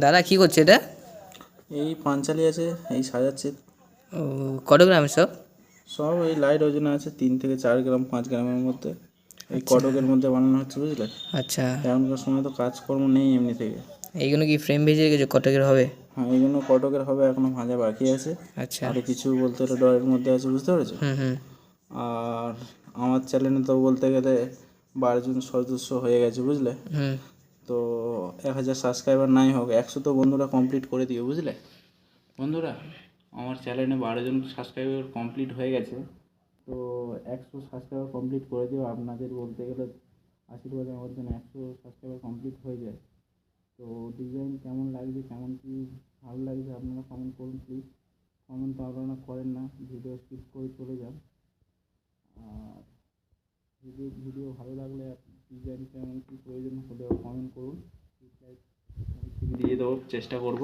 দাদা কী করছে এটা? এই পাঞ্চালি আছে, এই সাজাচ্ছে। ও, কত গ্রাম সব? সব এই লাইট ওজনে আছে 3 থেকে 4 গ্রাম, 5 গ্রামের মধ্যে। এই আচ্ছা কটকের মধ্যে বানানো হচ্ছে, বুঝলে। আচ্ছা, এখনকার সময় তো কাজকর্ম নেই এমনি থেকে। এইগুলো কি ফ্রেম ভেজে রেখেছো? কটকের হবে? হ্যাঁ, এইগুলো কটকের হবে, এখনো ভাজা বাকি আছে। আচ্ছা। আরও কিছু বলতে গেলে ডয়ের মধ্যে আছে, বুঝতে পেরেছো। হুম হুম। আর আমার চ্যানেলে তো বলতে গেলে 12 জন সদস্য হয়ে গেছে, বুঝলে। হুম। তো 1000 সাবস্ক্রাইবার নাই হোক, 100 তো বন্ধুরা কমপ্লিট করে দিও, বুঝলে। বন্ধুরা, আমার চ্যানেলে 12 জন সাবস্ক্রাইবার কমপ্লিট হয়ে গেছে। তো 100 সাবস্ক্রাইবার কমপ্লিট করে দিও। আপনাদের বলতে গেলে আশীর্বাদে আমার যেন 100 সাবস্ক্রাইবার কমপ্লিট হয়ে যায়। তো ডিজাইন কেমন লাগছে, কেমন কী ভালো লাগছে, আপনারা কমেন্ট করুন প্লিজ। কমেন্ট তো আপনারা করেন না, ভিডিও স্কিপ করে চলে যান। আর ভিডিও ভালো লাগলে ডিজাইন কেমন কী প্রয়োজন হলেও কমেন্ট করুন, রিপ্লাই দিয়ে দেওয়ার চেষ্টা করব।